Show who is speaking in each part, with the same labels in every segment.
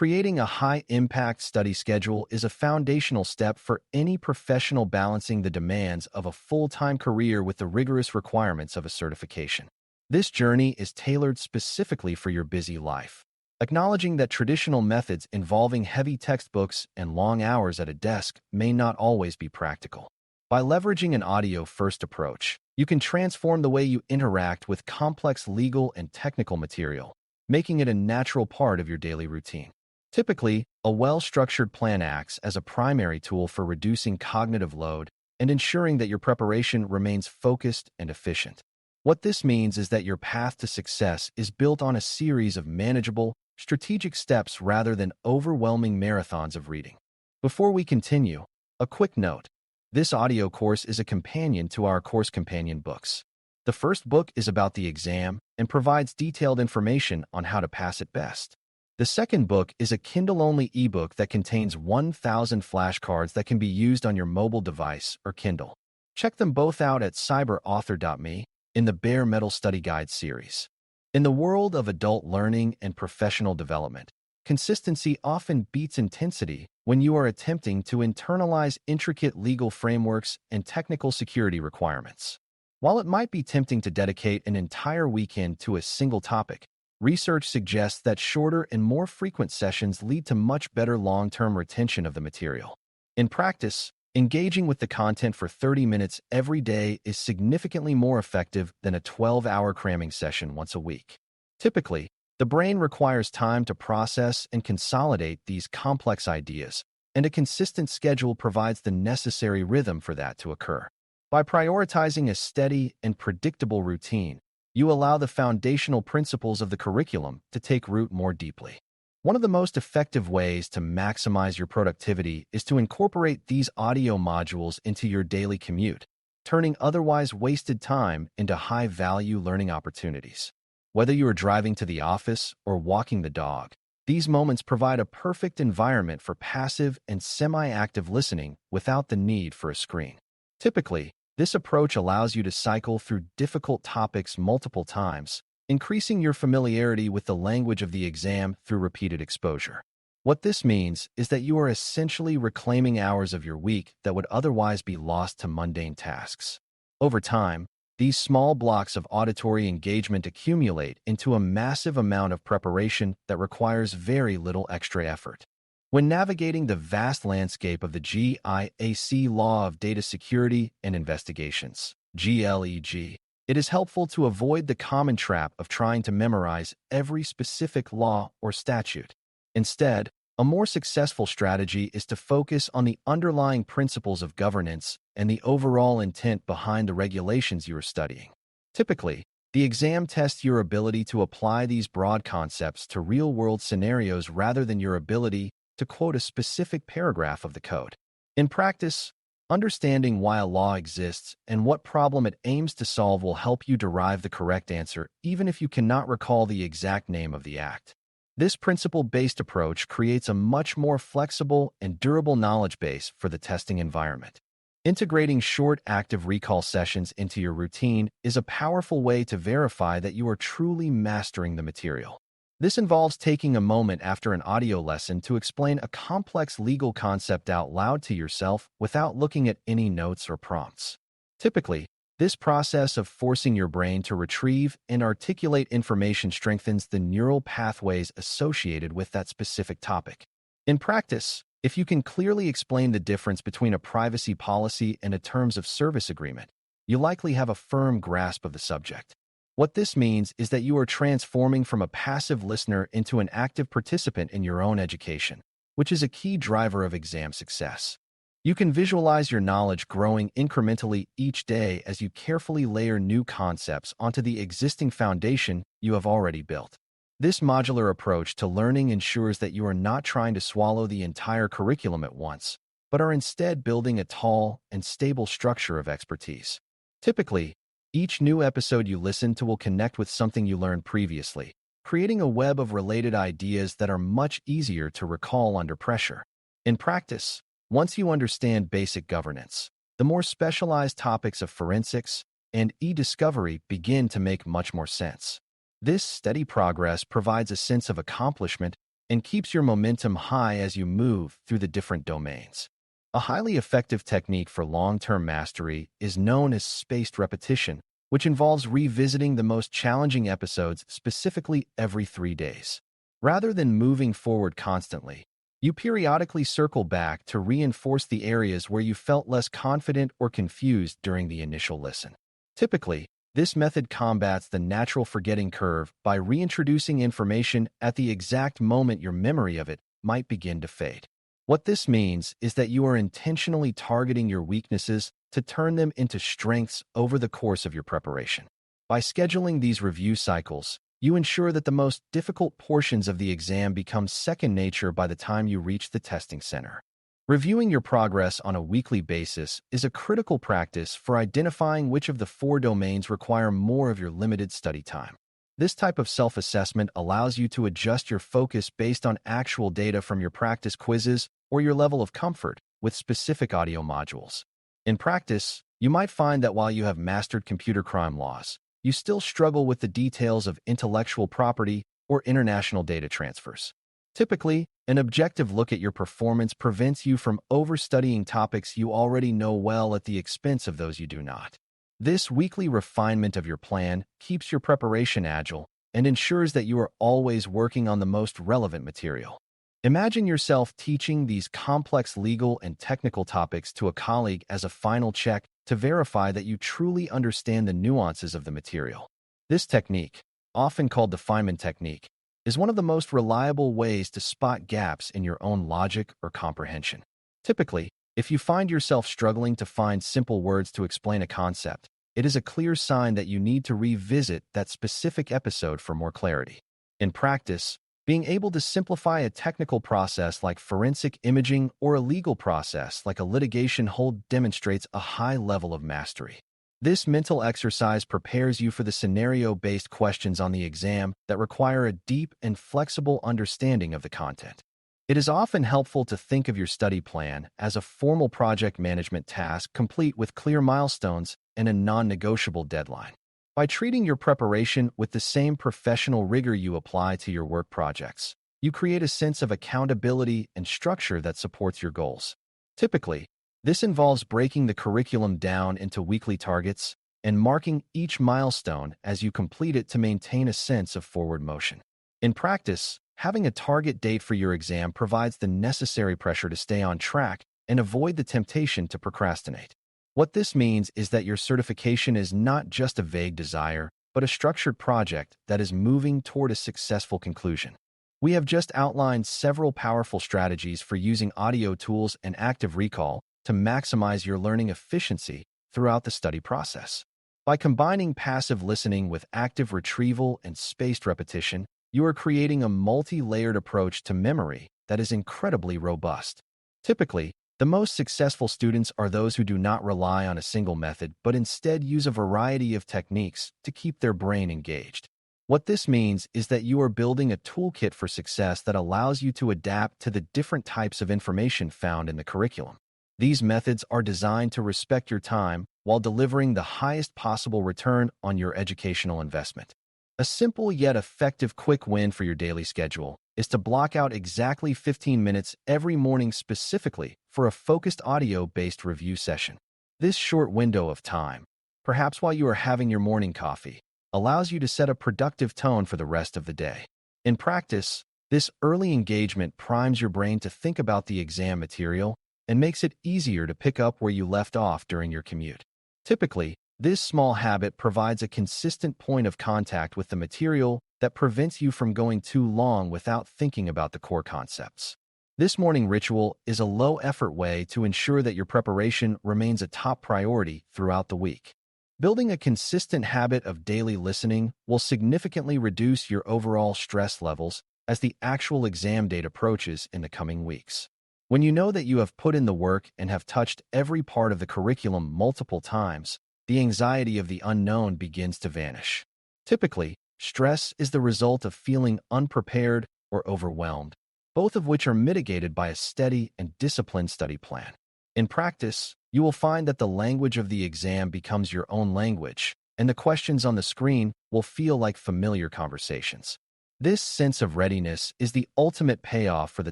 Speaker 1: Creating a high-impact study schedule is a foundational step for any professional balancing the demands of a full-time career with the rigorous requirements of a certification. This journey is tailored specifically for your busy life, acknowledging that traditional methods involving heavy textbooks and long hours at a desk may not always be practical. By leveraging an audio-first approach, you can transform the way you interact with complex legal and technical material, making it a natural part of your daily routine. Typically, a well-structured plan acts as a primary tool for reducing cognitive load and ensuring that your preparation remains focused and efficient. What this means is that your path to success is built on a series of manageable, strategic steps rather than overwhelming marathons of reading. Before we continue, a quick note. This audio course is a companion to our Course Companion books. The first book is about the exam and provides detailed information on how to pass it best. The second book is a Kindle-only ebook that contains 1,000 flashcards that can be used on your mobile device or Kindle. Check them both out at cyberauthor.me in the Bare Metal Study Guide series. In the world of adult learning and professional development, consistency often beats intensity when you are attempting to internalize intricate legal frameworks and technical security requirements. While it might be tempting to dedicate an entire weekend to a single topic, research suggests that shorter and more frequent sessions lead to much better long-term retention of the material. In practice, engaging with the content for 30 minutes every day is significantly more effective than a 12-hour cramming session once a week. Typically, the brain requires time to process and consolidate these complex ideas, and a consistent schedule provides the necessary rhythm for that to occur. By prioritizing a steady and predictable routine, you allow the foundational principles of the curriculum to take root more deeply. One of the most effective ways to maximize your productivity is to incorporate these audio modules into your daily commute, turning otherwise wasted time into high-value learning opportunities. Whether you are driving to the office or walking the dog, these moments provide a perfect environment for passive and semi-active listening without the need for a screen. Typically, this approach allows you to cycle through difficult topics multiple times, increasing your familiarity with the language of the exam through repeated exposure. What this means is that you are essentially reclaiming hours of your week that would otherwise be lost to mundane tasks. Over time, these small blocks of auditory engagement accumulate into a massive amount of preparation that requires very little extra effort. When navigating the vast landscape of the GIAC Law of Data Security and Investigations, GLEG, it is helpful to avoid the common trap of trying to memorize every specific law or statute. Instead, a more successful strategy is to focus on the underlying principles of governance and the overall intent behind the regulations you are studying. Typically, the exam tests your ability to apply these broad concepts to real-world scenarios rather than your ability to quote a specific paragraph of the code. In practice, understanding why a law exists and what problem it aims to solve will help you derive the correct answer, even if you cannot recall the exact name of the act. This principle-based approach creates a much more flexible and durable knowledge base for the testing environment. Integrating short active recall sessions into your routine is a powerful way to verify that you are truly mastering the material. This involves taking a moment after an audio lesson to explain a complex legal concept out loud to yourself without looking at any notes or prompts. Typically, this process of forcing your brain to retrieve and articulate information strengthens the neural pathways associated with that specific topic. In practice, if you can clearly explain the difference between a privacy policy and a terms of service agreement, you likely have a firm grasp of the subject. What this means is that you are transforming from a passive listener into an active participant in your own education, which is a key driver of exam success. You can visualize your knowledge growing incrementally each day as you carefully layer new concepts onto the existing foundation you have already built. This modular approach to learning ensures that you are not trying to swallow the entire curriculum at once, but are instead building a tall and stable structure of expertise. Typically, each new episode you listen to will connect with something you learned previously, creating a web of related ideas that are much easier to recall under pressure. In practice, once you understand basic governance, the more specialized topics of forensics and e-discovery begin to make much more sense. This steady progress provides a sense of accomplishment and keeps your momentum high as you move through the different domains. A highly effective technique for long-term mastery is known as spaced repetition, which involves revisiting the most challenging episodes specifically every 3 days. Rather than moving forward constantly, you periodically circle back to reinforce the areas where you felt less confident or confused during the initial listen. Typically, this method combats the natural forgetting curve by reintroducing information at the exact moment your memory of it might begin to fade. What this means is that you are intentionally targeting your weaknesses to turn them into strengths over the course of your preparation. By scheduling these review cycles, you ensure that the most difficult portions of the exam become second nature by the time you reach the testing center. Reviewing your progress on a weekly basis is a critical practice for identifying which of the 4 domains require more of your limited study time. This type of self-assessment allows you to adjust your focus based on actual data from your practice quizzes or your level of comfort with specific audio modules. In practice, you might find that while you have mastered computer crime laws, you still struggle with the details of intellectual property or international data transfers. Typically, an objective look at your performance prevents you from overstudying topics you already know well at the expense of those you do not. This weekly refinement of your plan keeps your preparation agile and ensures that you are always working on the most relevant material. Imagine yourself teaching these complex legal and technical topics to a colleague as a final check to verify that you truly understand the nuances of the material. This technique, often called the Feynman technique, is one of the most reliable ways to spot gaps in your own logic or comprehension. Typically, if you find yourself struggling to find simple words to explain a concept, it is a clear sign that you need to revisit that specific episode for more clarity. In practice, being able to simplify a technical process like forensic imaging or a legal process like a litigation hold demonstrates a high level of mastery. This mental exercise prepares you for the scenario-based questions on the exam that require a deep and flexible understanding of the content. It is often helpful to think of your study plan as a formal project management task complete with clear milestones and a non-negotiable deadline. By treating your preparation with the same professional rigor you apply to your work projects, you create a sense of accountability and structure that supports your goals. Typically, this involves breaking the curriculum down into weekly targets and marking each milestone as you complete it to maintain a sense of forward motion. In practice, having a target date for your exam provides the necessary pressure to stay on track and avoid the temptation to procrastinate. What this means is that your certification is not just a vague desire, but a structured project that is moving toward a successful conclusion. We have just outlined several powerful strategies for using audio tools and active recall to maximize your learning efficiency throughout the study process. By combining passive listening with active retrieval and spaced repetition, you are creating a multi-layered approach to memory that is incredibly robust. Typically, the most successful students are those who do not rely on a single method, but instead use a variety of techniques to keep their brain engaged. What this means is that you are building a toolkit for success that allows you to adapt to the different types of information found in the curriculum. These methods are designed to respect your time while delivering the highest possible return on your educational investment. A simple yet effective quick win for your daily schedule is to block out exactly 15 minutes every morning specifically for a focused audio-based review session. This short window of time, perhaps while you are having your morning coffee, allows you to set a productive tone for the rest of the day. In practice, this early engagement primes your brain to think about the exam material and makes it easier to pick up where you left off during your commute. Typically, this small habit provides a consistent point of contact with the material that prevents you from going too long without thinking about the core concepts. This morning ritual is a low-effort way to ensure that your preparation remains a top priority throughout the week. Building a consistent habit of daily listening will significantly reduce your overall stress levels as the actual exam date approaches in the coming weeks. When you know that you have put in the work and have touched every part of the curriculum multiple times, the anxiety of the unknown begins to vanish. Typically, stress is the result of feeling unprepared or overwhelmed, both of which are mitigated by a steady and disciplined study plan. In practice, you will find that the language of the exam becomes your own language, and the questions on the screen will feel like familiar conversations. This sense of readiness is the ultimate payoff for the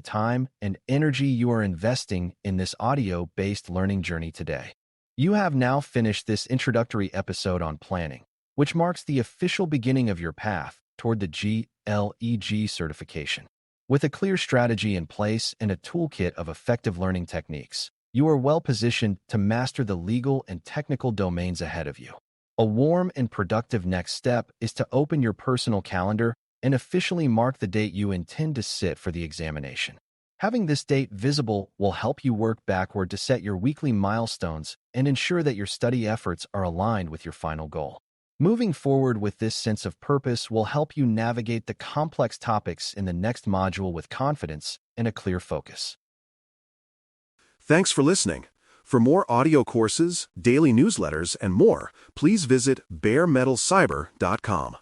Speaker 1: time and energy you are investing in this audio-based learning journey today. You have now finished this introductory episode on planning, which marks the official beginning of your path toward the GLEG certification. With a clear strategy in place and a toolkit of effective learning techniques, you are well positioned to master the legal and technical domains ahead of you. A warm and productive next step is to open your personal calendar and officially mark the date you intend to sit for the examination. Having this date visible will help you work backward to set your weekly milestones and ensure that your study efforts are aligned with your final goal. Moving forward with this sense of purpose will help you navigate the complex topics in the next module with confidence and a clear focus.
Speaker 2: Thanks for listening. For more audio courses, daily newsletters, and more, please visit baremetalcyber.com.